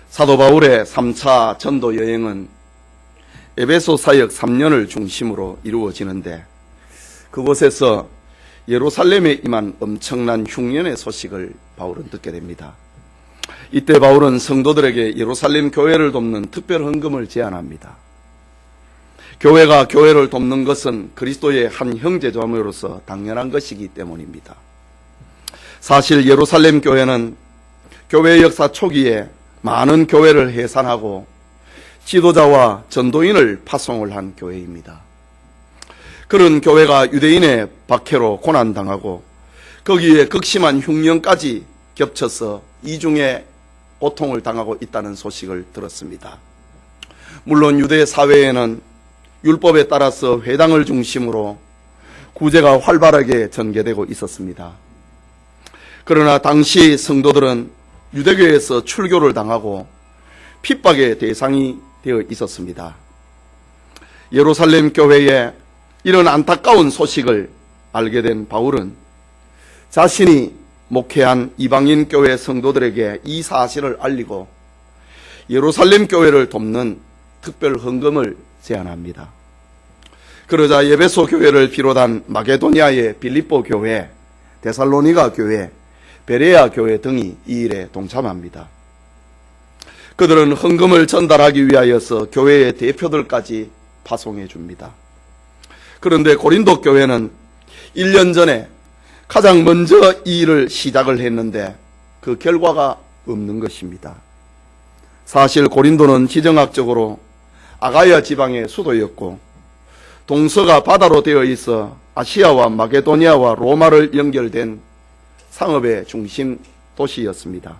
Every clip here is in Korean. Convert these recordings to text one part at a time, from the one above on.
사도 바울의 3차 전도 여행은 에베소 사역 3년을 중심으로 이루어지는데, 그곳에서 예루살렘에 임한 엄청난 흉년의 소식을 바울은 듣게 됩니다. 이때 바울은 성도들에게 예루살렘 교회를 돕는 특별 헌금을 제안합니다. 교회가 교회를 돕는 것은 그리스도의 한 형제자매로서 당연한 것이기 때문입니다. 사실 예루살렘 교회는 교회 역사 초기에 많은 교회를 해산하고 지도자와 전도인을 파송을 한 교회입니다. 그런 교회가 유대인의 박해로 고난당하고 거기에 극심한 흉년까지 겹쳐서 이중의 고통을 당하고 있다는 소식을 들었습니다. 물론 유대 사회에는 율법에 따라서 회당을 중심으로 구제가 활발하게 전개되고 있었습니다. 그러나 당시 성도들은 유대교에서 출교를 당하고 핍박의 대상이 되어 있었습니다. 예루살렘 교회에 이런 안타까운 소식을 알게 된 바울은 자신이 목회한 이방인 교회 성도들에게 이 사실을 알리고 예루살렘 교회를 돕는 특별 헌금을 제안합니다. 그러자 에베소 교회를 비롯한 마게도니아의 빌립보 교회, 데살로니가 교회, 베레아 교회 등이 이 일에 동참합니다. 그들은 헌금을 전달하기 위하여서 교회의 대표들까지 파송해 줍니다. 그런데 고린도 교회는 1년 전에 가장 먼저 이 일을 시작을 했는데 그 결과가 없는 것입니다. 사실 고린도는 지정학적으로 아가야 지방의 수도였고 동서가 바다로 되어 있어 아시아와 마게도니아와 로마를 연결된 상업의 중심 도시였습니다.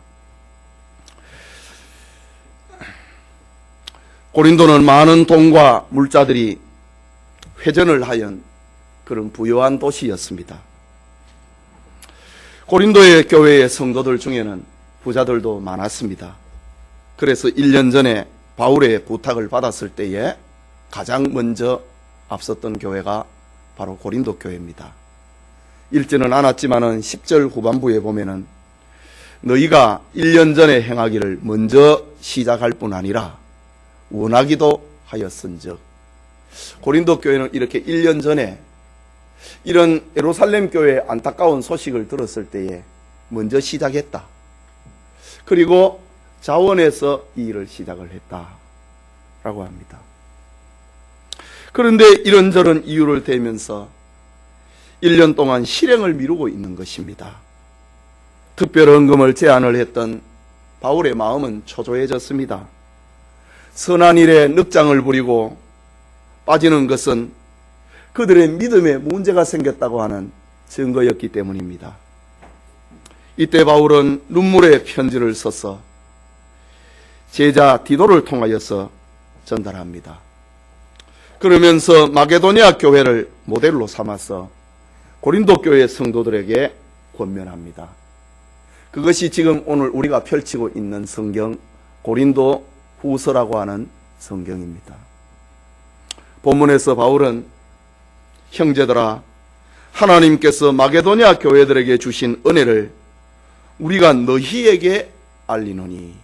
고린도는 많은 돈과 물자들이 회전을 하연 그런 부유한 도시였습니다. 고린도의 교회의 성도들 중에는 부자들도 많았습니다. 그래서 1년 전에 바울의 부탁을 받았을 때에 가장 먼저 앞섰던 교회가 바로 고린도 교회입니다. 읽지는 않았지만은 10절 후반부에 보면은 너희가 1년 전에 행하기를 먼저 시작할 뿐 아니라 원하기도 하였은즉, 고린도 교회는 이렇게 1년 전에 이런 예루살렘 교회의 안타까운 소식을 들었을 때에 먼저 시작했다. 그리고 자원해서 이 일을 시작을 했다라고 합니다. 그런데 이런저런 이유를 대면서 1년 동안 실행을 미루고 있는 것입니다. 특별헌금을 제안을 했던 바울의 마음은 초조해졌습니다. 선한 일에 늑장을 부리고 빠지는 것은 그들의 믿음에 문제가 생겼다고 하는 증거였기 때문입니다. 이때 바울은 눈물의 편지를 써서 제자 디도를 통하여서 전달합니다. 그러면서 마게도니아 교회를 모델로 삼아서 고린도 교회 성도들에게 권면합니다. 그것이 지금 오늘 우리가 펼치고 있는 성경 고린도 후서라고 하는 성경입니다. 본문에서 바울은 형제들아, 하나님께서 마게도니아 교회들에게 주신 은혜를 우리가 너희에게 알리노니,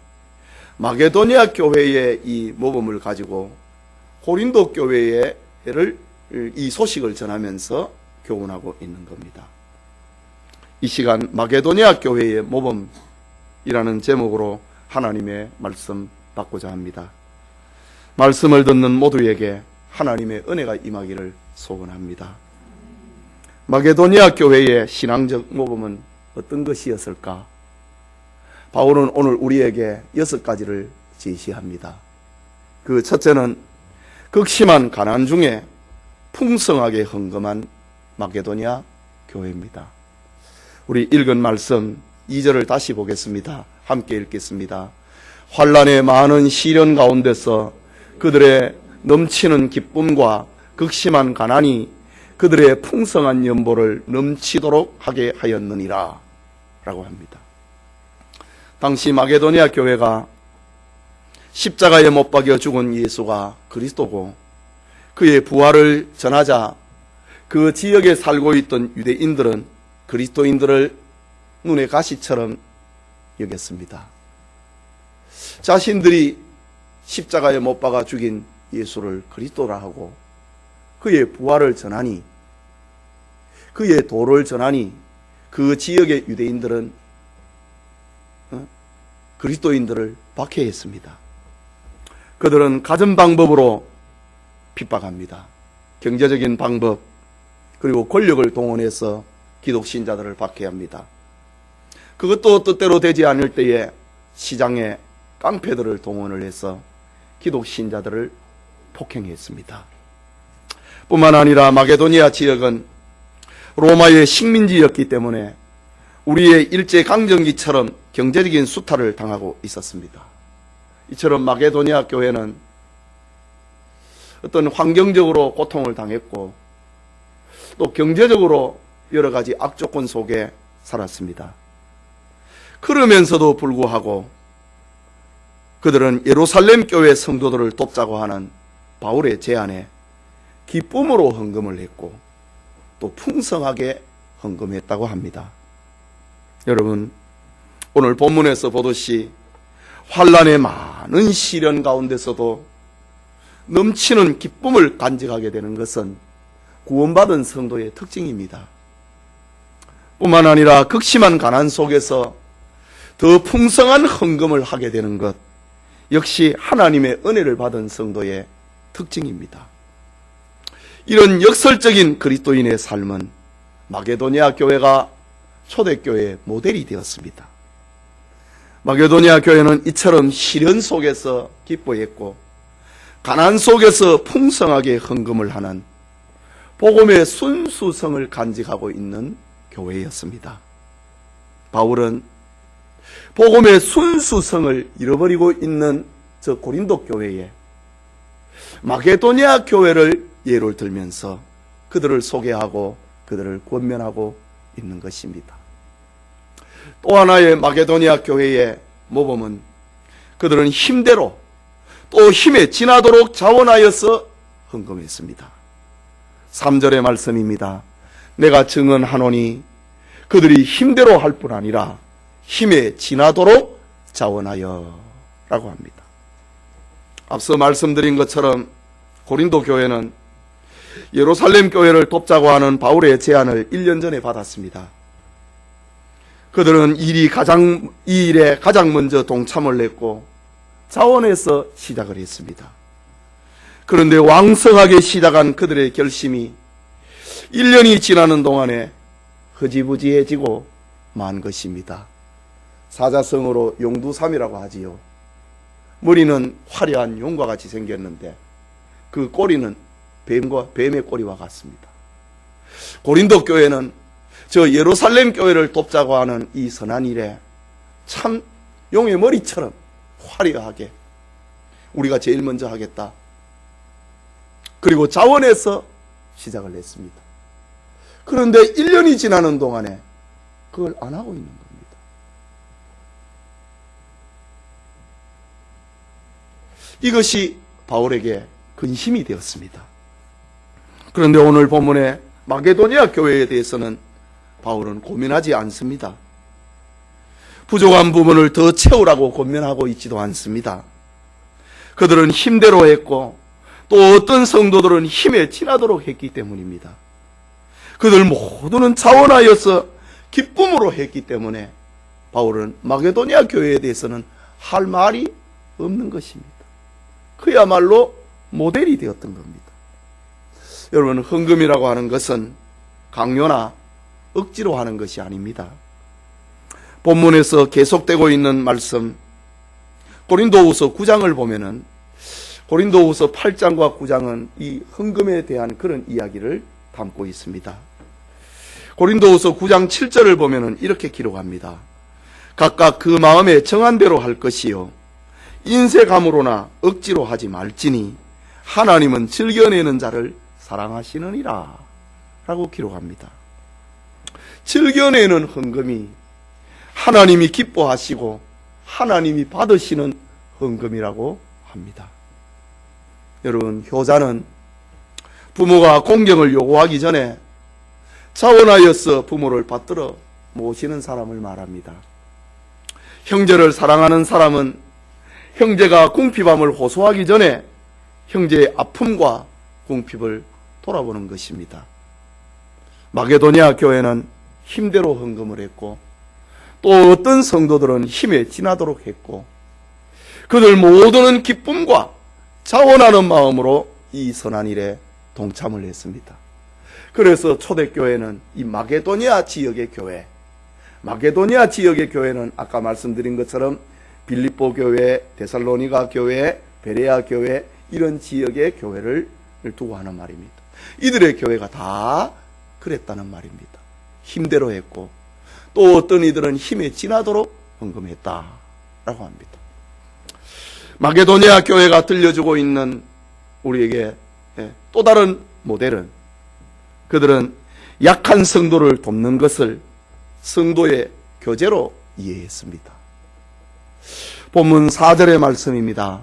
마게도니아 교회의 이 모범을 가지고 고린도 교회의 이 소식을 전하면서 교훈하고 있는 겁니다. 이 시간 마게도니아 교회의 모범이라는 제목으로 하나님의 말씀 받고자 합니다. 말씀을 듣는 모두에게 하나님의 은혜가 임하기를 소원합니다. 마게도니아 교회의 신앙적 모범은 어떤 것이었을까? 바울은 오늘 우리에게 6가지를 제시합니다. 그 첫째는 극심한 가난 중에 풍성하게 헌금한 마게도니아 교회입니다. 우리 읽은 말씀 2절을 다시 보겠습니다. 함께 읽겠습니다. 환난의 많은 시련 가운데서 그들의 넘치는 기쁨과 극심한 가난이 그들의 풍성한 연보를 넘치도록 하게 하였느니라 라고 합니다. 당시 마게도니아 교회가 십자가에 못 박여 죽은 예수가 그리스도고 그의 부활을 전하자 그 지역에 살고 있던 유대인들은 그리스도인들을 눈의 가시처럼 여겼습니다. 자신들이 십자가에 못 박아 죽인 예수를 그리스도라 하고 그의 부활을 전하니, 그의 도를 전하니 그 지역의 유대인들은 그리스도인들을 박해했습니다. 그들은 가진 방법으로 핍박합니다. 경제적인 방법, 그리고 권력을 동원해서 기독신자들을 박해합니다. 그것도 뜻대로 되지 않을 때에 시장에 깡패들을 동원을 해서 기독신자들을 폭행했습니다. 뿐만 아니라 마게도니아 지역은 로마의 식민지였기 때문에 우리의 일제강점기처럼 경제적인 수탈을 당하고 있었습니다. 이처럼 마게도니아 교회는 어떤 환경적으로 고통을 당했고 또 경제적으로 여러 가지 악조건 속에 살았습니다. 그러면서도 불구하고 그들은 예루살렘 교회 성도들을 돕자고 하는 바울의 제안에 기쁨으로 헌금을 했고 또 풍성하게 헌금했다고 합니다. 여러분, 오늘 본문에서 보듯이 환난의 많은 시련 가운데서도 넘치는 기쁨을 간직하게 되는 것은 구원받은 성도의 특징입니다. 뿐만 아니라 극심한 가난 속에서 더 풍성한 헌금을 하게 되는 것 역시 하나님의 은혜를 받은 성도의 특징입니다. 이런 역설적인 그리스도인의 삶은 마게도니아 교회가 초대교회의 모델이 되었습니다. 마게도니아 교회는 이처럼 시련 속에서 기뻐했고 가난 속에서 풍성하게 헌금을 하는 복음의 순수성을 간직하고 있는 교회였습니다. 바울은 복음의 순수성을 잃어버리고 있는 저 고린도 교회에 마게도니아 교회를 예를 들면서 그들을 소개하고 그들을 권면하고 있는 것입니다. 또 하나의 마게도니아 교회의 모범은 그들은 힘대로 또 힘에 지나도록 자원하여서 헌금했습니다. 3절의 말씀입니다. 내가 증언하노니 그들이 힘대로 할 뿐 아니라 힘에 지나도록 자원하여 라고 합니다. 앞서 말씀드린 것처럼 고린도 교회는 예루살렘 교회를 돕자고 하는 바울의 제안을 1년 전에 받았습니다. 그들은 이 일에 가장 먼저 동참을 했고 자원해서 시작을 했습니다. 그런데 왕성하게 시작한 그들의 결심이 1년이 지나는 동안에 흐지부지해지고 만 것입니다. 사자성어로 용두삼이라고 하지요. 머리는 화려한 용과 같이 생겼는데 그 꼬리는 뱀의 꼬리와 같습니다. 고린도 교회는 저 예루살렘 교회를 돕자고 하는 이 선한 일에 참 용의 머리처럼 화려하게 우리가 제일 먼저 하겠다. 그리고 자원해서 시작을 했습니다. 그런데 1년이 지나는 동안에 그걸 안 하고 있는 겁니다. 이것이 바울에게 근심이 되었습니다. 그런데 오늘 본문의 마게도니아 교회에 대해서는 바울은 고민하지 않습니다. 부족한 부분을 더 채우라고 고민하고 있지도 않습니다. 그들은 힘대로 했고 또 어떤 성도들은 힘에 지나도록 했기 때문입니다. 그들 모두는 자원하여서 기쁨으로 했기 때문에 바울은 마게도니아 교회에 대해서는 할 말이 없는 것입니다. 그야말로 모델이 되었던 겁니다. 여러분, 헌금이라고 하는 것은 강요나 억지로 하는 것이 아닙니다. 본문에서 계속되고 있는 말씀 고린도후서 9장을 보면은 고린도후서 8장과 9장은 이 헌금에 대한 그런 이야기를 담고 있습니다. 고린도후서 9장 7절을 보면은 이렇게 기록합니다. 각각 그 마음에 정한 대로 할 것이요 인색함으로나 억지로 하지 말지니 하나님은 즐겨내는 자를 사랑하시느니라 라고 기록합니다. 즐겨내는 헌금이 하나님이 기뻐하시고 하나님이 받으시는 헌금이라고 합니다. 여러분, 효자는 부모가 공경을 요구하기 전에 자원하여서 부모를 받들어 모시는 사람을 말합니다. 형제를 사랑하는 사람은 형제가 궁핍함을 호소하기 전에 형제의 아픔과 궁핍을 돌아보는 것입니다. 마게도니아 교회는 힘대로 헌금을 했고, 또 어떤 성도들은 힘에 지나도록 했고, 그들 모두는 기쁨과 자원하는 마음으로 이 선한 일에 동참을 했습니다. 그래서 초대교회는 이 마게도니아 지역의 교회, 마게도니아 지역의 교회는 아까 말씀드린 것처럼 빌립보 교회, 데살로니가 교회, 베레아 교회, 이런 지역의 교회를 두고 하는 말입니다. 이들의 교회가 다 그랬다는 말입니다. 힘대로 했고, 또 어떤 이들은 힘에 지나도록 헌금했다라고 합니다. 마게도니아 교회가 들려주고 있는 우리에게 또 다른 모델은, 그들은 약한 성도를 돕는 것을 성도의 교제로 이해했습니다. 본문 4절의 말씀입니다.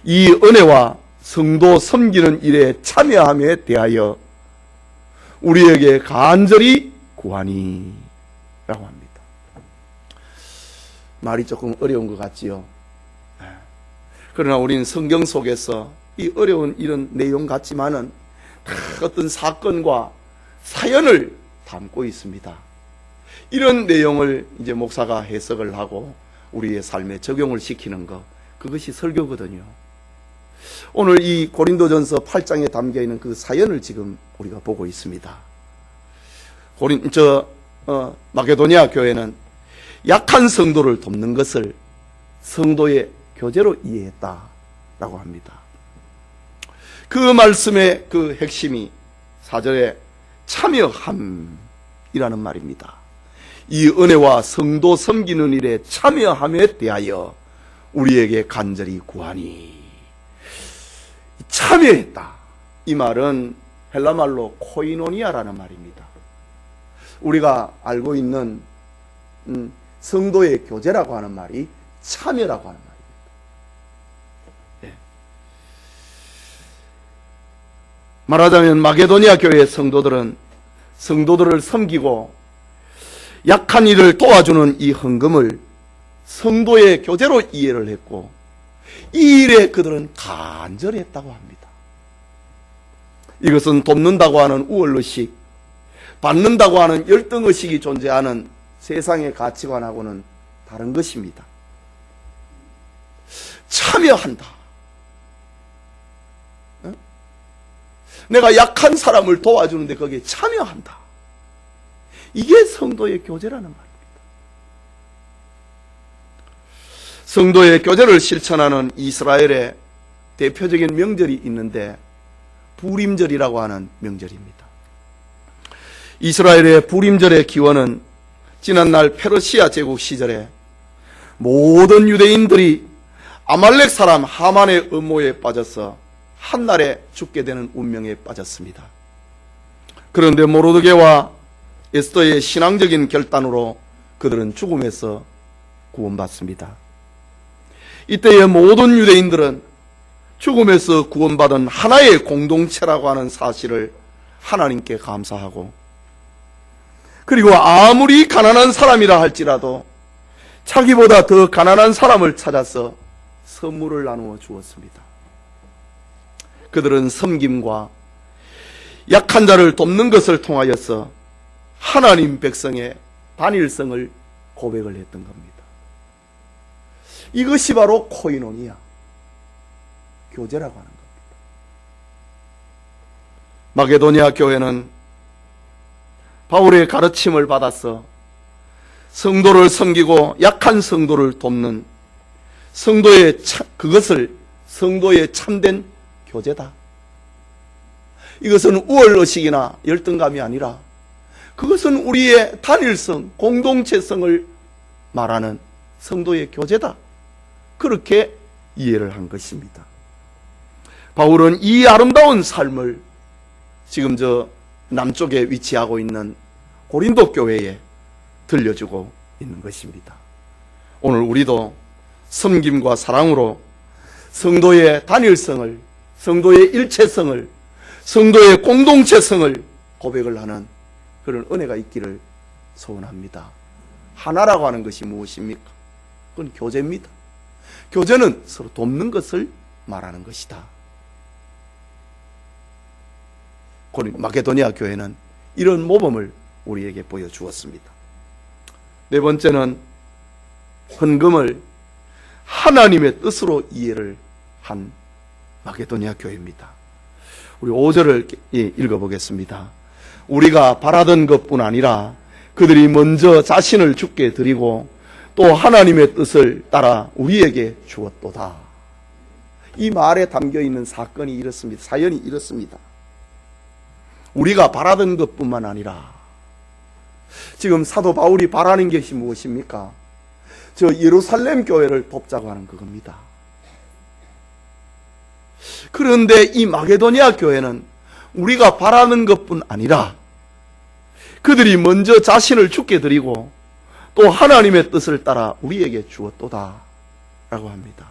이 은혜와 성도 섬기는 일에 참여함에 대하여 우리에게 간절히 구하니 라고 합니다. 말이 조금 어려운 것 같지요. 그러나 우리는 성경 속에서 이 어려운 이런 내용 같지만은 어떤 사건과 사연을 담고 있습니다. 이런 내용을 이제 목사가 해석을 하고 우리의 삶에 적용을 시키는 것, 그것이 설교거든요. 오늘 이 고린도전서 8장에 담겨있는 그 사연을 지금 우리가 보고 있습니다. 마게도니아 교회는 약한 성도를 돕는 것을 성도의 교제로 이해했다라고 합니다. 그 말씀의 그 핵심이 4절에 참여함이라는 말입니다. 이 은혜와 성도 섬기는 일에 참여함에 대하여 우리에게 간절히 구하니. 참여했다, 이 말은 헬라말로 코이노니아라는 말입니다. 우리가 알고 있는 성도의 교제라고 하는 말이 참여라고 하는 말입니다. 말하자면 마게도니아 교회의 성도들은 성도들을 섬기고 약한 이를 도와주는 이 헌금을 성도의 교제로 이해를 했고, 이 일에 그들은 간절했다고 합니다. 이것은 돕는다고 하는 우월의식, 받는다고 하는 열등의식이 존재하는 세상의 가치관하고는 다른 것입니다. 참여한다. 내가 약한 사람을 도와주는데 거기에 참여한다. 이게 성도의 교제라는 말입니다. 성도의 교제를 실천하는 이스라엘의 대표적인 명절이 있는데 부림절이라고 하는 명절입니다. 이스라엘의 부림절의 기원은 지난날 페르시아 제국 시절에 모든 유대인들이 아말렉 사람 하만의 음모에 빠져서 한날에 죽게 되는 운명에 빠졌습니다. 그런데 모르드게와 에스더의 신앙적인 결단으로 그들은 죽음에서 구원받습니다. 이때의 모든 유대인들은 죽음에서 구원받은 하나의 공동체라고 하는 사실을 하나님께 감사하고, 그리고 아무리 가난한 사람이라 할지라도 자기보다 더 가난한 사람을 찾아서 선물을 나누어 주었습니다. 그들은 섬김과 약한 자를 돕는 것을 통하여서 하나님 백성의 단일성을 고백을 했던 겁니다. 이것이 바로 코이노니아, 교제라고 하는 겁니다. 마게도니아 교회는 바울의 가르침을 받아서 성도를 섬기고 약한 성도를 돕는 그것을 성도의 참된 교제다. 이것은 우월의식이나 열등감이 아니라 그것은 우리의 단일성, 공동체성을 말하는 성도의 교제다. 그렇게 이해를 한 것입니다. 바울은 이 아름다운 삶을 지금 저 남쪽에 위치하고 있는 고린도 교회에 들려주고 있는 것입니다. 오늘 우리도 섬김과 사랑으로 성도의 단일성을, 성도의 일체성을, 성도의 공동체성을 고백을 하는 그런 은혜가 있기를 소원합니다. 하나라고 하는 것이 무엇입니까? 그건 교제입니다. 교제는 서로 돕는 것을 말하는 것이다. 마게도니아 교회는 이런 모범을 우리에게 보여주었습니다. 네 번째는 헌금을 하나님의 뜻으로 이해를 한 마게도니아 교회입니다. 우리 5절을 읽어보겠습니다. 우리가 바라던 것뿐 아니라 그들이 먼저 자신을 주께 드리고 또 하나님의 뜻을 따라 우리에게 주었도다. 이 말에 담겨있는 사건이 이렇습니다. 사연이 이렇습니다. 우리가 바라던 것뿐만 아니라 지금 사도 바울이 바라는 것이 무엇입니까? 저 예루살렘 교회를 돕자고 하는 그겁니다. 그런데 이 마게도니아 교회는 우리가 바라는 것뿐 아니라 그들이 먼저 자신을 주께 드리고 또 하나님의 뜻을 따라 우리에게 주었도다 라고 합니다.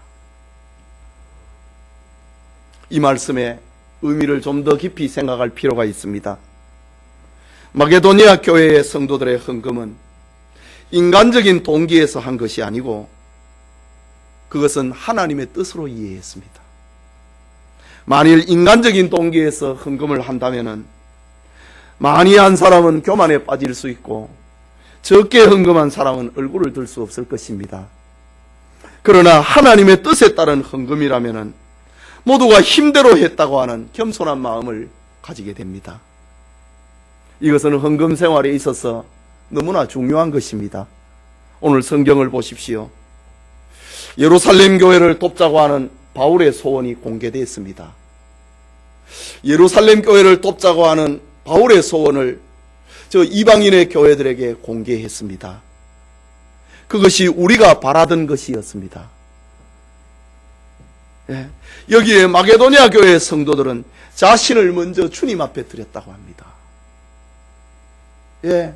이 말씀의 의미를 좀 더 깊이 생각할 필요가 있습니다. 마게도니아 교회의 성도들의 헌금은 인간적인 동기에서 한 것이 아니고 그것은 하나님의 뜻으로 이해했습니다. 만일 인간적인 동기에서 헌금을 한다면 많이 한 사람은 교만에 빠질 수 있고 적게 헌금한 사람은 얼굴을 들 수 없을 것입니다. 그러나 하나님의 뜻에 따른 헌금이라면 모두가 힘대로 했다고 하는 겸손한 마음을 가지게 됩니다. 이것은 헌금 생활에 있어서 너무나 중요한 것입니다. 오늘 성경을 보십시오. 예루살렘 교회를 돕자고 하는 바울의 소원이 공개되었습니다. 예루살렘 교회를 돕자고 하는 바울의 소원을 저 이방인의 교회들에게 공개했습니다. 그것이 우리가 바라던 것이었습니다. 예. 여기에 마게도니아 교회의 성도들은 자신을 먼저 주님 앞에 드렸다고 합니다. 예.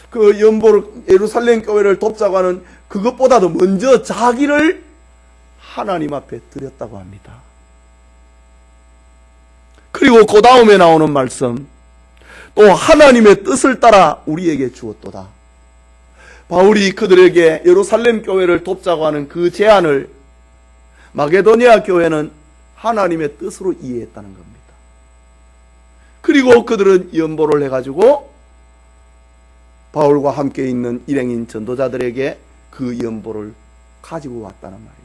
그 연보를 예루살렘 교회를 돕자고 하는 그것보다도 먼저 자기를 하나님 앞에 드렸다고 합니다. 그리고 그 다음에 나오는 말씀, 또 하나님의 뜻을 따라 우리에게 주었도다. 바울이 그들에게 예루살렘 교회를 돕자고 하는 그 제안을 마게도니아 교회는 하나님의 뜻으로 이해했다는 겁니다. 그리고 그들은 연보를 해가지고 바울과 함께 있는 일행인 전도자들에게 그 연보를 가지고 왔다는 말입니다.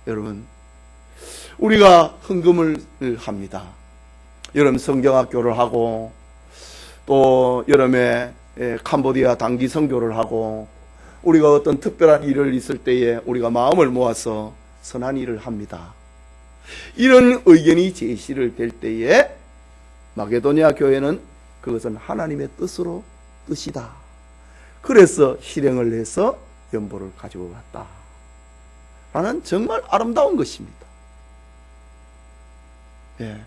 여러분, 우리가 헌금을 합니다. 여름 성경학교를 하고 또 여름에 캄보디아 단기 선교를 하고 우리가 어떤 특별한 일을 있을 때에 우리가 마음을 모아서 선한 일을 합니다. 이런 의견이 제시를 될 때에 마게도니아 교회는 그것은 하나님의 뜻이다. 그래서 실행을 해서 연보를 가지고 갔다. 라는 정말 아름다운 것입니다. 예.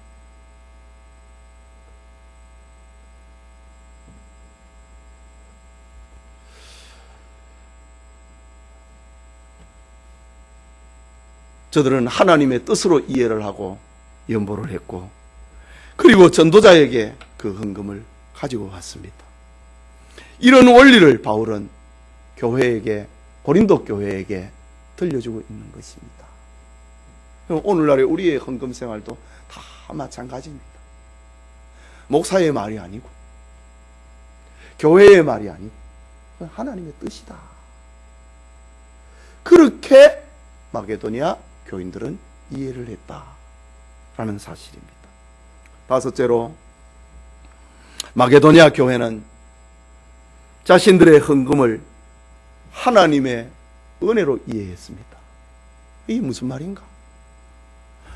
저들은 하나님의 뜻으로 이해를 하고 연보를 했고 그리고 전도자에게 그 헌금을 가지고 왔습니다. 이런 원리를 바울은 교회에게, 고린도 교회에게 들려주고 있는 것입니다. 오늘날의 우리의 헌금 생활도 다 마찬가지입니다. 목사의 말이 아니고 교회의 말이 아니고 하나님의 뜻이다. 그렇게 마게도니아 교인들은 이해를 했다라는 사실입니다. 다섯째로 마게도니아 교회는 자신들의 헌금을 하나님의 은혜로 이해했습니다. 이게 무슨 말인가?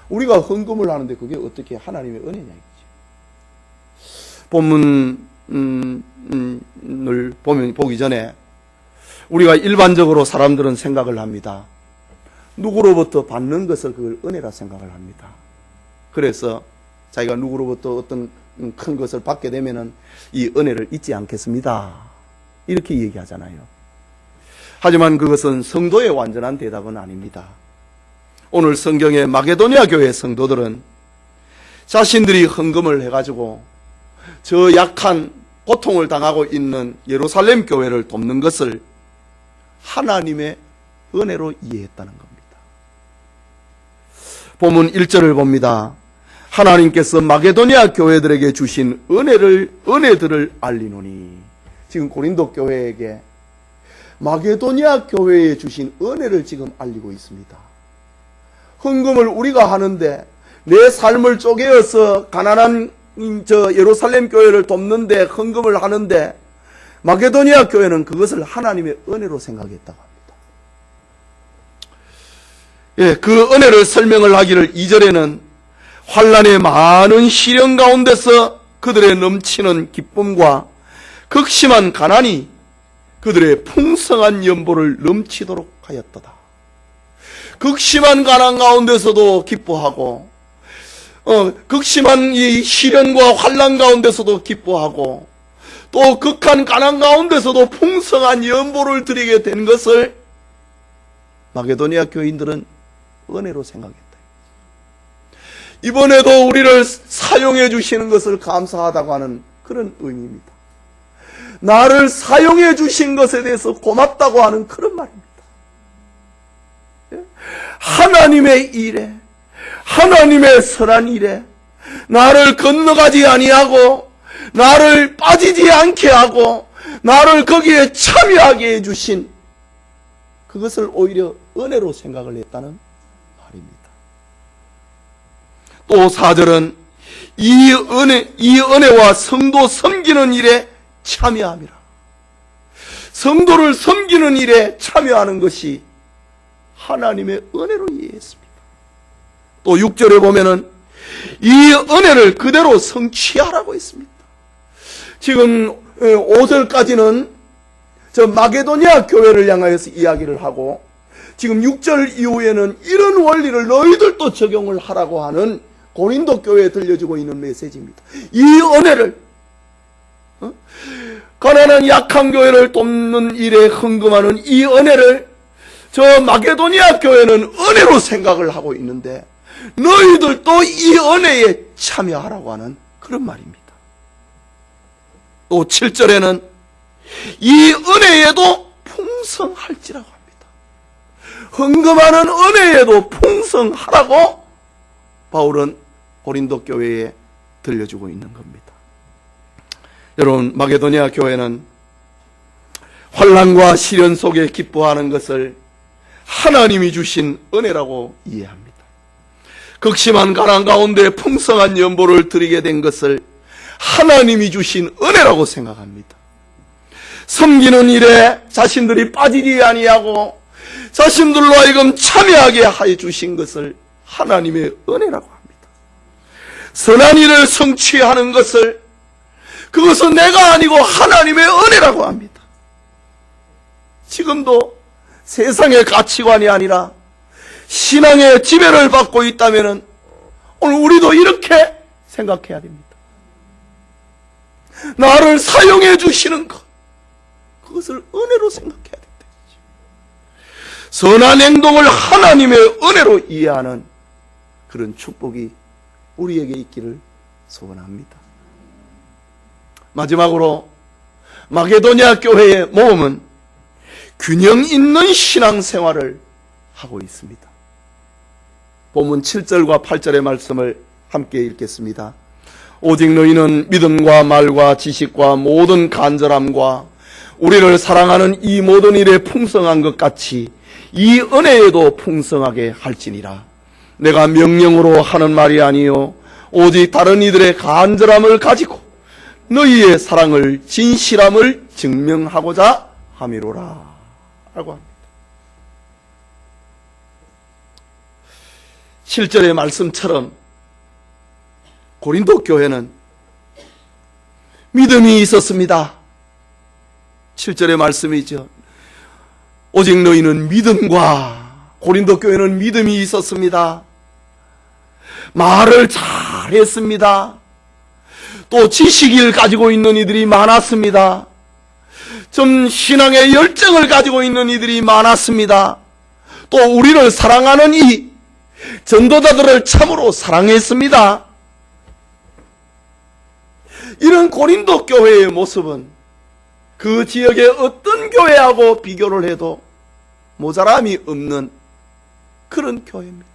우리가 헌금을 하는데 그게 어떻게 하나님의 은혜냐 이거지. 본문을 보기 전에 우리가 일반적으로 사람들은 생각을 합니다. 누구로부터 받는 것을 그걸 은혜라 생각을 합니다. 그래서 자기가 누구로부터 어떤 큰 것을 받게 되면은 이 은혜를 잊지 않겠습니다. 이렇게 얘기하잖아요. 하지만 그것은 성도의 완전한 대답은 아닙니다. 오늘 성경의 마게도니아 교회 성도들은 자신들이 헌금을 해가지고 저 약한 고통을 당하고 있는 예루살렘 교회를 돕는 것을 하나님의 은혜로 이해했다는 겁니다. 본문 1절을 봅니다. 하나님께서 마게도니아 교회들에게 주신 은혜들을 알리노니. 지금 고린도 교회에게 마게도니아 교회에 주신 은혜를 지금 알리고 있습니다. 헌금을 우리가 하는데 내 삶을 쪼개어서 가난한 예루살렘 교회를 돕는데 헌금을 하는데 마게도니아 교회는 그것을 하나님의 은혜로 생각했다고 합니다. 예, 그 은혜를 설명을 하기를 2절에는 환난의 많은 시련 가운데서 그들의 넘치는 기쁨과 극심한 가난이 그들의 풍성한 연보를 넘치도록 하였도다. 극심한 가난 가운데서도 기뻐하고 극심한 이 시련과 환난 가운데서도 기뻐하고 또 극한 가난 가운데서도 풍성한 연보를 드리게 된 것을 마게도니아 교인들은 은혜로 생각했다. 이번에도 우리를 사용해 주시는 것을 감사하다고 하는 그런 의미입니다. 나를 사용해 주신 것에 대해서 고맙다고 하는 그런 말입니다. 하나님의 일에, 하나님의 선한 일에 나를 건너가지 아니하고 나를 빠지지 않게 하고 나를 거기에 참여하게 해주신 그것을 오히려 은혜로 생각을 했다는 말입니다. 또 4절은 이 은혜와 성도 섬기는 일에 참여함이라. 성도를 섬기는 일에 참여하는 것이 하나님의 은혜로 이해했습니다. 또 6절에 보면은 이 은혜를 그대로 성취하라고 했습니다. 지금 5절까지는 저 마게도니아 교회를 향하여서 이야기를 하고 지금 6절 이후에는 이런 원리를 너희들도 적용을 하라고 하는 고린도 교회에 들려주고 있는 메시지입니다. 이 은혜를 가난한 약한 교회를 돕는 일에 헌금하는 이 은혜를 저 마게도니아 교회는 은혜로 생각을 하고 있는데 너희들도 이 은혜에 참여하라고 하는 그런 말입니다. 또 7절에는 이 은혜에도 풍성할지라고 합니다. 헌금하는 은혜에도 풍성하라고 바울은 고린도 교회에 들려주고 있는 겁니다. 여러분, 마게도니아 교회는 환난과 시련 속에 기뻐하는 것을 하나님이 주신 은혜라고 이해합니다. 극심한 가난 가운데 풍성한 연보를 드리게 된 것을 하나님이 주신 은혜라고 생각합니다. 섬기는 일에 자신들이 빠지지 아니하고 자신들로 하여금 참여하게 하여 주신 것을 하나님의 은혜라고 합니다. 선한 일을 성취하는 것을 그것은 내가 아니고 하나님의 은혜라고 합니다. 지금도 세상의 가치관이 아니라 신앙의 지배를 받고 있다면 오늘 우리도 이렇게 생각해야 됩니다. 나를 사용해 주시는 것, 그것을 은혜로 생각해야 된다. 선한 행동을 하나님의 은혜로 이해하는 그런 축복이 우리에게 있기를 소원합니다. 마지막으로 마게도니아 교회의 모험은 균형 있는 신앙생활을 하고 있습니다. 본문 7절과 8절의 말씀을 함께 읽겠습니다. 오직 너희는 믿음과 말과 지식과 모든 간절함과 우리를 사랑하는 이 모든 일에 풍성한 것 같이 이 은혜에도 풍성하게 할지니라. 내가 명령으로 하는 말이 아니요 오직 다른 이들의 간절함을 가지고 너희의 사랑을 진실함을 증명하고자 함이로라 라고 합니다. 7절의 말씀처럼 고린도 교회는 믿음이 있었습니다. 7절의 말씀이죠. 오직 너희는 믿음과, 고린도 교회는 믿음이 있었습니다. 말을 잘했습니다. 또 지식을 가지고 있는 이들이 많았습니다. 좀 신앙의 열정을 가지고 있는 이들이 많았습니다. 또 우리를 사랑하는 이 전도자들을 참으로 사랑했습니다. 이런 고린도 교회의 모습은 그 지역의 어떤 교회하고 비교를 해도 모자람이 없는 그런 교회입니다.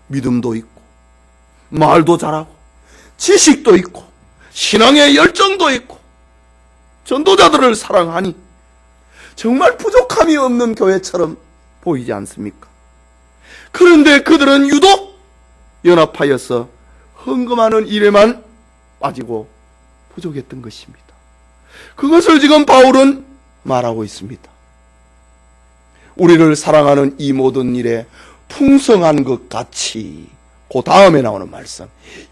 믿음도 있고 말도 잘하고 지식도 있고 신앙의 열정도 있고 전도자들을 사랑하니 정말 부족함이 없는 교회처럼 보이지 않습니까? 그런데 그들은 유독 연합하여서 헌금하는 일에만 빠지고 부족했던 것입니다. 그것을 지금 바울은 말하고 있습니다. 우리를 사랑하는 이 모든 일에 풍성한 것 같이, 그 다음에 나오는 말씀,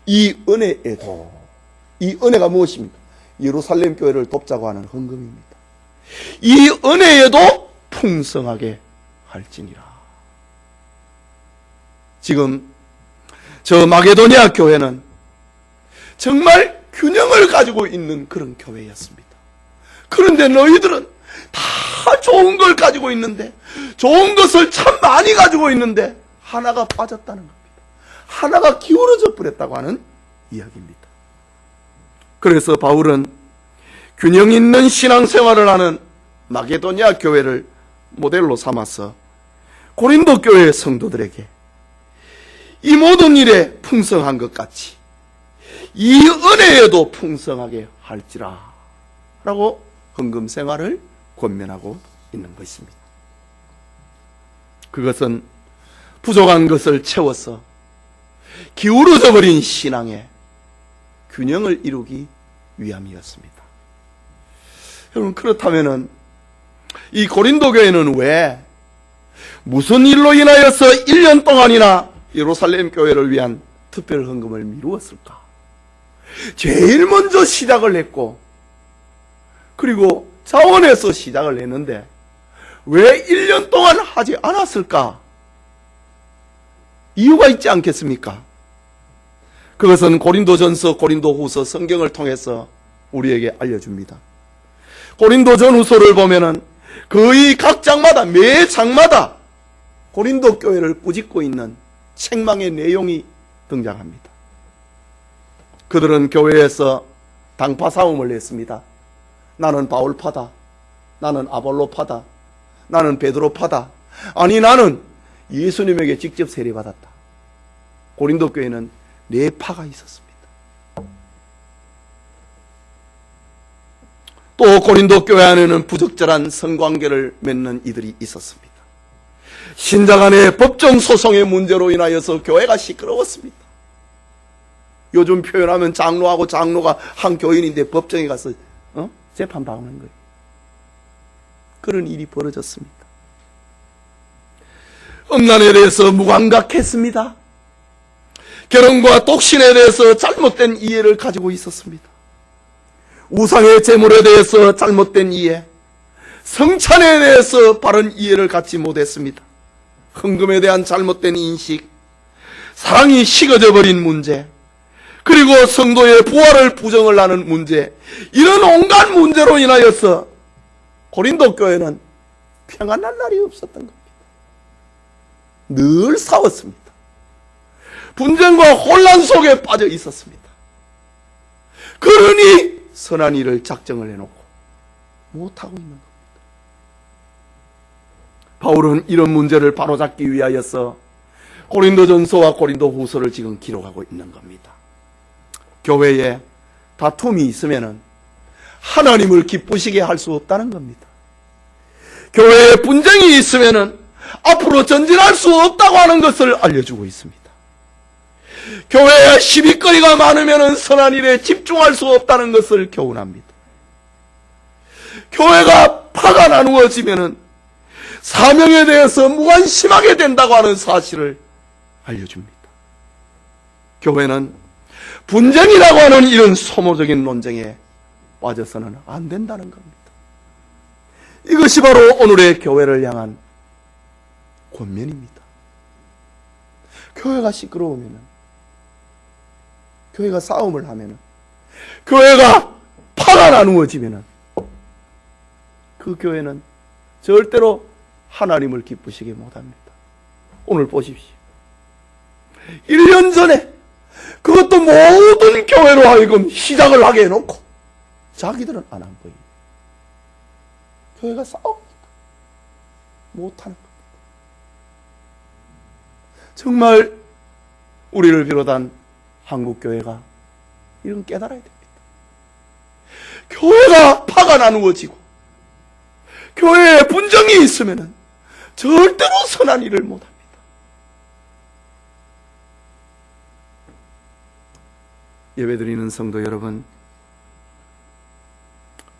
이 은혜에도, 이 은혜가 무엇입니까? 예루살렘 교회를 돕자고 하는 헌금입니다. 이 은혜에도 풍성하게 할지니라. 지금 저 마게도니아 교회는 정말 균형을 가지고 있는 그런 교회였습니다. 그런데 너희들은 다 좋은 걸 가지고 있는데, 좋은 것을 참 많이 가지고 있는데 하나가 빠졌다는 겁니다. 하나가 기울어져 버렸다고 하는 이야기입니다. 그래서 바울은 균형 있는 신앙생활을 하는 마게도니아 교회를 모델로 삼아서 고린도 교회의 성도들에게 이 모든 일에 풍성한 것 같이 이 은혜에도 풍성하게 할지라 라고 헌금 생활을 권면하고 있는 것입니다. 그것은 부족한 것을 채워서 기울어져 버린 신앙의 균형을 이루기 위함이었습니다. 여러분, 그렇다면은 이 고린도 교회는 왜 무슨 일로 인하여서 1년 동안이나 예루살렘 교회를 위한 특별 헌금을 미루었을까? 제일 먼저 시작을 했고, 그리고 자원해서 시작을 했는데 왜 1년 동안 하지 않았을까? 이유가 있지 않겠습니까? 그것은 고린도전서, 고린도후서 성경을 통해서 우리에게 알려줍니다. 고린도전후서를 보면은 거의 각 장마다, 매 장마다 고린도 교회를 꾸짖고 있는 책망의 내용이 등장합니다. 그들은 교회에서 당파 싸움을 했습니다. 나는 바울파다, 나는 아볼로파다, 나는 베드로파다, 아니 나는 예수님에게 직접 세례받았다. 고린도 교회는 네 파가 있었습니다. 또 고린도 교회 안에는 부적절한 성관계를 맺는 이들이 있었습니다. 신자 간의 법정 소송의 문제로 인하여서 교회가 시끄러웠습니다. 요즘 표현하면 장로하고 장로가 한 교인인데 법정에 가서 재판받는 거예요. 그런 일이 벌어졌습니다. 음란에 대해서 무감각했습니다. 결혼과 독신에 대해서 잘못된 이해를 가지고 있었습니다. 우상의 제물에 대해서 잘못된 이해, 성찬에 대해서 바른 이해를 갖지 못했습니다. 헌금에 대한 잘못된 인식, 사랑이 식어져 버린 문제, 그리고 성도의 부활을 부정을 하는 문제, 이런 온갖 문제로 인하여서 고린도 교회는 평안한 날이 없었던 겁니다. 늘 싸웠습니다. 분쟁과 혼란 속에 빠져 있었습니다. 그러니 선한 일을 작정을 해놓고 못하고 있는 겁니다. 바울은 이런 문제를 바로잡기 위하여서 고린도전서와 고린도후서를 지금 기록하고 있는 겁니다. 교회에 다툼이 있으면은 하나님을 기쁘시게 할 수 없다는 겁니다. 교회에 분쟁이 있으면은 앞으로 전진할 수 없다고 하는 것을 알려주고 있습니다. 교회에 시비거리가 많으면은 선한 일에 집중할 수 없다는 것을 교훈합니다. 교회가 파가 나누어지면은 사명에 대해서 무관심하게 된다고 하는 사실을 알려줍니다. 교회는 분쟁이라고 하는 이런 소모적인 논쟁에 빠져서는 안 된다는 겁니다. 이것이 바로 오늘의 교회를 향한 권면입니다. 교회가 시끄러우면, 교회가 싸움을 하면, 교회가 파가 나누어지면 그 교회는 절대로 하나님을 기쁘시게 못합니다. 오늘 보십시오. 1년 전에 그것도 모든 교회로 하여금 시작을 하게 해놓고 자기들은 안 한 거예요. 교회가 싸웁니다. 못하는 겁니다. 정말 우리를 비롯한 한국교회가 이런 깨달아야 됩니다. 교회가 파가 나누어지고 교회에 분쟁이 있으면 절대로 선한 일을 못합니다. 예배드리는 성도 여러분,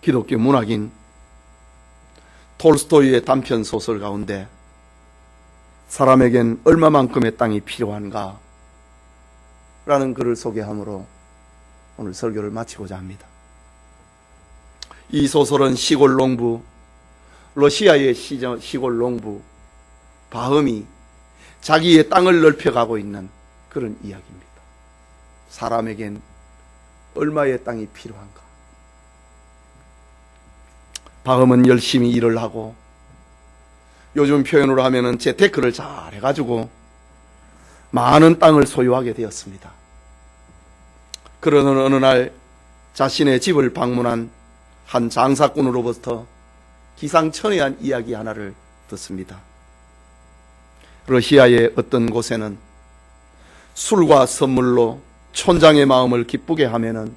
기독교 문학인 톨스토이의 단편 소설 가운데 사람에겐 얼마만큼의 땅이 필요한가? 라는 글을 소개함으로 오늘 설교를 마치고자 합니다. 이 소설은 시골 농부, 러시아의 시골 농부 바흐미 자기의 땅을 넓혀가고 있는 그런 이야기입니다. 사람에겐 얼마의 땅이 필요한가? 바흐미는 열심히 일을 하고 요즘 표현으로 하면은 재테크를 잘 해가지고 많은 땅을 소유하게 되었습니다. 그러는 어느 날 자신의 집을 방문한 한 장사꾼으로부터 기상천외한 이야기 하나를 듣습니다. 러시아의 어떤 곳에는 술과 선물로 촌장의 마음을 기쁘게 하면은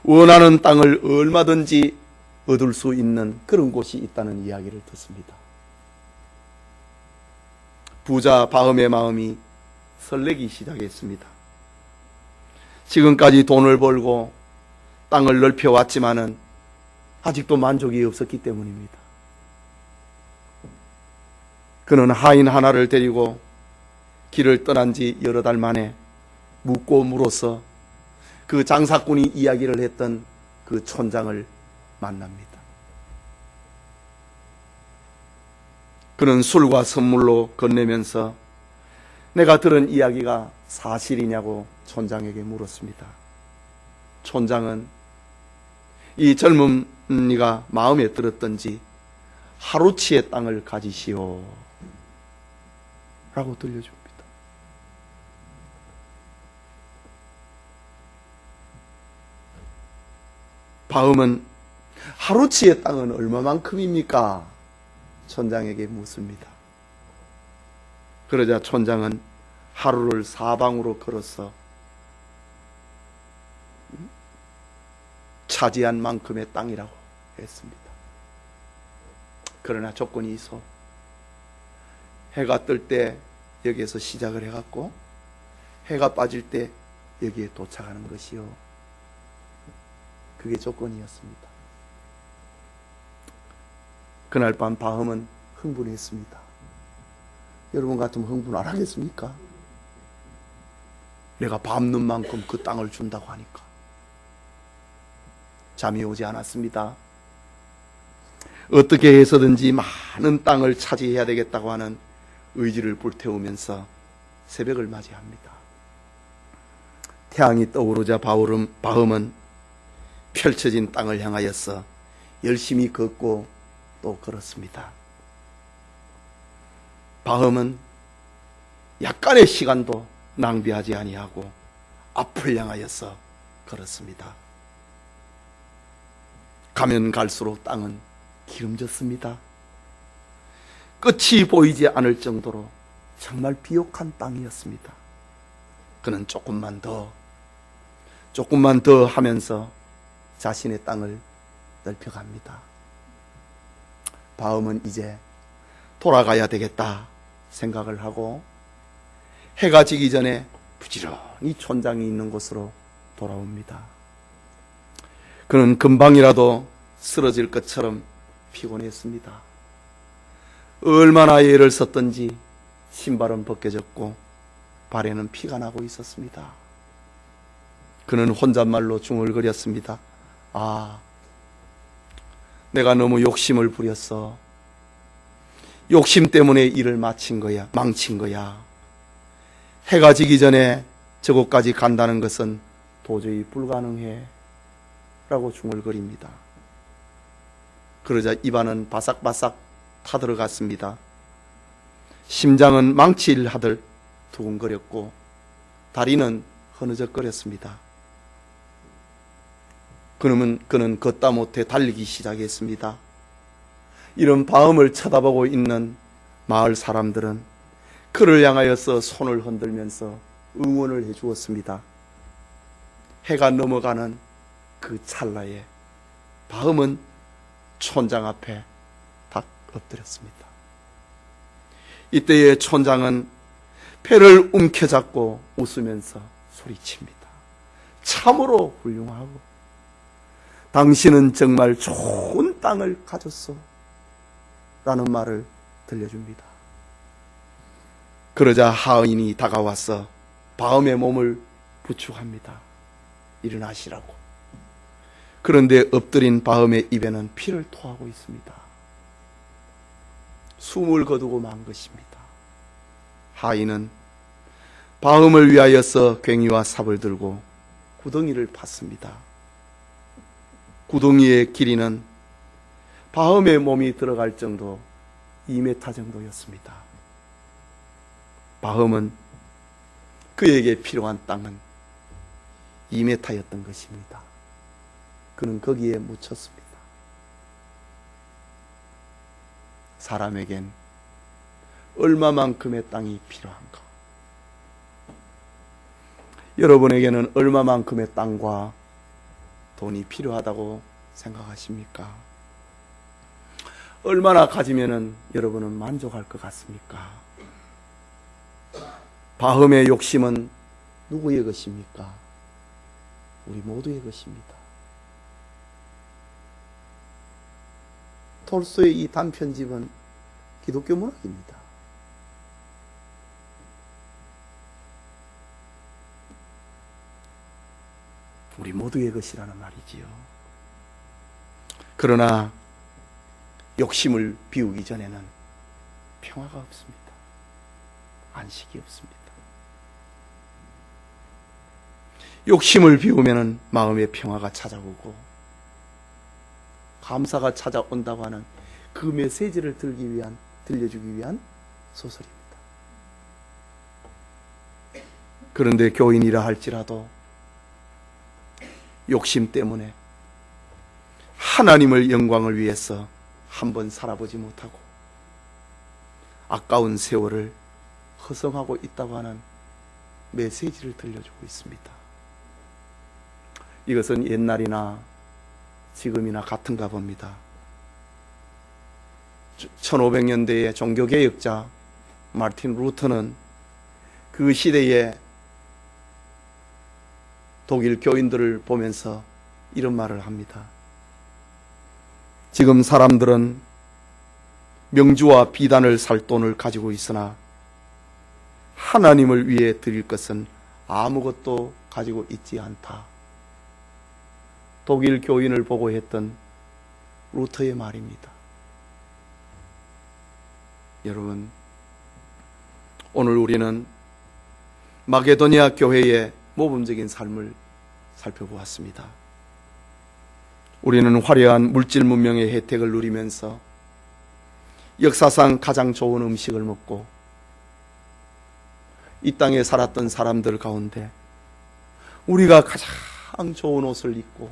원하는 땅을 얼마든지 얻을 수 있는 그런 곳이 있다는 이야기를 듣습니다. 부자 바흐미의 마음이 설레기 시작했습니다. 지금까지 돈을 벌고 땅을 넓혀왔지만은 아직도 만족이 없었기 때문입니다. 그는 하인 하나를 데리고 길을 떠난 지 여러 달 만에 묻고 물어서 그 장사꾼이 이야기를 했던 그 촌장을 만납니다. 그는 술과 선물로 건네면서 내가 들은 이야기가 사실이냐고 촌장에게 물었습니다. 촌장은 이 젊은이가 마음에 들었던지 하루치의 땅을 가지시오 라고 들려줍니다. 바흐미는 하루치의 땅은 얼마만큼입니까? 촌장에게 묻습니다. 그러자 촌장은 하루를 사방으로 걸어서 차지한 만큼의 땅이라고 했습니다. 그러나 조건이 있어. 해가 뜰 때 여기에서 시작을 해갖고 해가 빠질 때 여기에 도착하는 것이요. 그게 조건이었습니다. 그날 밤 바흐미는 흥분했습니다. 여러분 같으면 흥분 안 하겠습니까? 내가 밟는 만큼 그 땅을 준다고 하니까 잠이 오지 않았습니다. 어떻게 해서든지 많은 땅을 차지해야 되겠다고 하는 의지를 불태우면서 새벽을 맞이합니다. 태양이 떠오르자 바흐미는 펼쳐진 땅을 향하여서 열심히 걷고 또 걸었습니다. 바흐미는 약간의 시간도 낭비하지 아니하고 앞을 향하여서 걸었습니다. 가면 갈수록 땅은 기름졌습니다. 끝이 보이지 않을 정도로 정말 비옥한 땅이었습니다. 그는 조금만 더 하면서 자신의 땅을 넓혀갑니다. 바흐미는 이제 돌아가야 되겠다 생각을 하고 해가 지기 전에 부지런히 촌장이 있는 곳으로 돌아옵니다. 그는 금방이라도 쓰러질 것처럼 피곤했습니다. 얼마나 애를 썼던지 신발은 벗겨졌고 발에는 피가 나고 있었습니다. 그는 혼잣말로 중얼거렸습니다. 아, 내가 너무 욕심을 부렸어. 욕심 때문에 일을 망친 거야. 해가 지기 전에 저곳까지 간다는 것은 도저히 불가능해 라고 중얼거립니다. 그러자 입안은 바삭바삭 타들어갔습니다. 심장은 망치일하듯 두근거렸고 다리는 흐느적거렸습니다. 그는 걷다 못해 달리기 시작했습니다. 이런 바음을 쳐다보고 있는 마을 사람들은 그를 향하여서 손을 흔들면서 응원을 해 주었습니다. 해가 넘어가는 그 찰나에 바음은 촌장 앞에 딱 엎드렸습니다. 이때에 촌장은 배를 움켜잡고 웃으면서 소리칩니다. 참으로 훌륭하고 당신은 정말 좋은 땅을 가졌소 라는 말을 들려줍니다. 그러자 하인이 다가와서 바음의 몸을 부축합니다. 일어나시라고. 그런데 엎드린 바음의 입에는 피를 토하고 있습니다. 숨을 거두고 만 것입니다. 하인은 바음을 위하여서 괭이와 삽을 들고 구덩이를 팠습니다. 구덩이의 길이는 바음의 몸이 들어갈 정도 2m 정도였습니다. 바음은 그에게 필요한 땅은 2m였던 것입니다. 그는 거기에 묻혔습니다. 사람에겐 얼마만큼의 땅이 필요한가? 여러분에게는 얼마만큼의 땅과 돈이 필요하다고 생각하십니까? 얼마나 가지면은 여러분은 만족할 것 같습니까? 바음의 욕심은 누구의 것입니까? 우리 모두의 것입니다. 톨스토이의 이 단편집은 기독교 문학입니다. 우리 모두의 것이라는 말이지요. 그러나 욕심을 비우기 전에는 평화가 없습니다. 안식이 없습니다. 욕심을 비우면 마음의 평화가 찾아오고 감사가 찾아온다고 하는 그 메시지를 들려주기 위한 소설입니다. 그런데 교인이라 할지라도 욕심 때문에 하나님을 영광을 위해서 한번 살아보지 못하고 아까운 세월을 허성하고 있다고 하는 메시지를 들려주고 있습니다. 이것은 옛날이나 지금이나 같은가 봅니다. 1500년대의 종교개혁자 마르틴 루터는 그 시대의 독일 교인들을 보면서 이런 말을 합니다. 지금 사람들은 명주와 비단을 살 돈을 가지고 있으나 하나님을 위해 드릴 것은 아무것도 가지고 있지 않다. 독일 교인을 보고 했던 루터의 말입니다. 여러분, 오늘 우리는 마게도니아 교회의 모범적인 삶을 살펴보았습니다. 우리는 화려한 물질 문명의 혜택을 누리면서 역사상 가장 좋은 음식을 먹고 이 땅에 살았던 사람들 가운데 우리가 가장 좋은 옷을 입고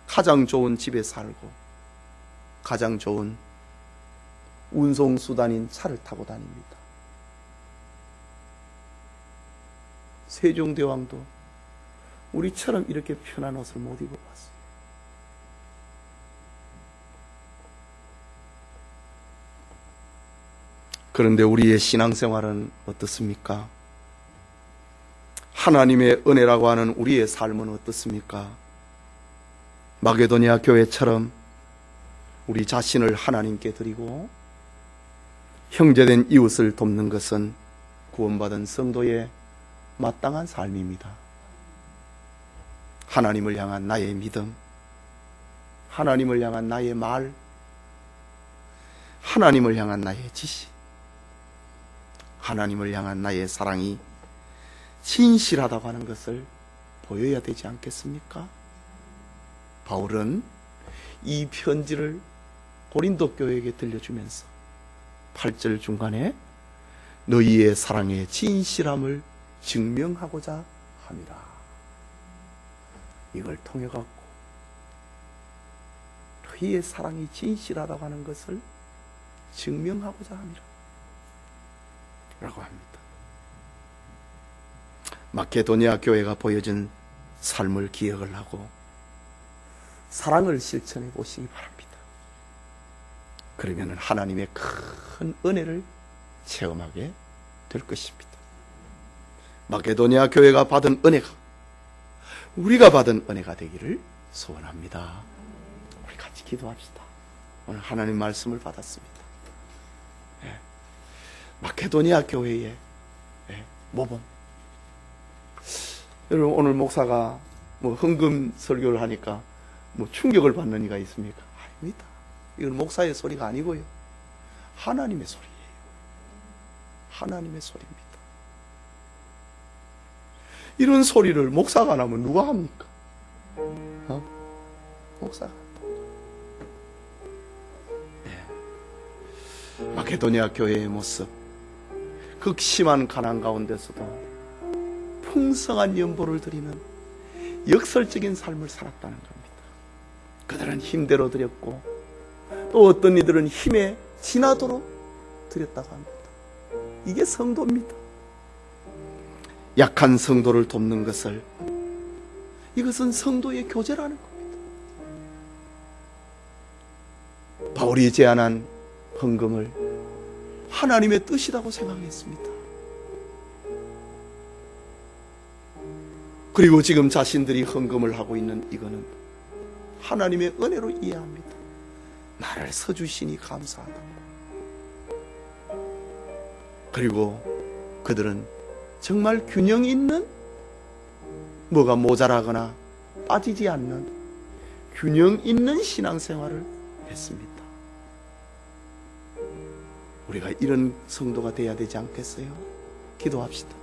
가장 좋은 집에 살고 가장 좋은 운송수단인 차를 타고 다닙니다. 세종대왕도 우리처럼 이렇게 편한 옷을 못 입어봤어요. 그런데 우리의 신앙생활은 어떻습니까? 하나님의 은혜라고 하는 우리의 삶은 어떻습니까? 마게도니아 교회처럼 우리 자신을 하나님께 드리고 형제된 이웃을 돕는 것은 구원받은 성도의 마땅한 삶입니다. 하나님을 향한 나의 믿음, 하나님을 향한 나의 말, 하나님을 향한 나의 지시, 하나님을 향한 나의 사랑이 진실하다고 하는 것을 보여야 되지 않겠습니까? 바울은 이 편지를 고린도 교회에게 들려주면서 8절 중간에 너희의 사랑의 진실함을 증명하고자 함이라. 이걸 통해 갖고 너희의 사랑이 진실하다고 하는 것을 증명하고자 함이라 라고 합니다. 마케도니아 교회가 보여준 삶을 기억을 하고 사랑을 실천해 보시기 바랍니다. 그러면 하나님의 큰 은혜를 체험하게 될 것입니다. 마케도니아 교회가 받은 은혜가 우리가 받은 은혜가 되기를 소원합니다. 우리 같이 기도합시다. 오늘 하나님 말씀을 받았습니다. 마케도니아 교회의 모범. 여러분, 오늘 목사가 헌금 설교를 하니까 충격을 받는 이가 있습니까? 아닙니다. 이건 목사의 소리가 아니고요, 하나님의 소리예요. 하나님의 소리입니다. 이런 소리를 목사가 안 하면 누가 합니까? 목사가. 마케도니아 교회의 모습, 극심한 가난 가운데서도 풍성한 연보를 드리는 역설적인 삶을 살았다는 겁니다. 그들은 힘대로 드렸고 또 어떤 이들은 힘에 지나도록 드렸다고 합니다. 이게 성도입니다. 약한 성도를 돕는 것을, 이것은 성도의 교제라는 겁니다. 바울이 제안한 헌금을 하나님의 뜻이라고 생각했습니다. 그리고 지금 자신들이 헌금을 하고 있는 이거는 하나님의 은혜로 이해합니다. 나를 서주시니 감사하다고. 그리고 그들은 정말 균형 있는, 뭐가 모자라거나 빠지지 않는 균형 있는 신앙생활을 했습니다. 우리가 이런 성도가 되어야 되지 않겠어요? 기도합시다.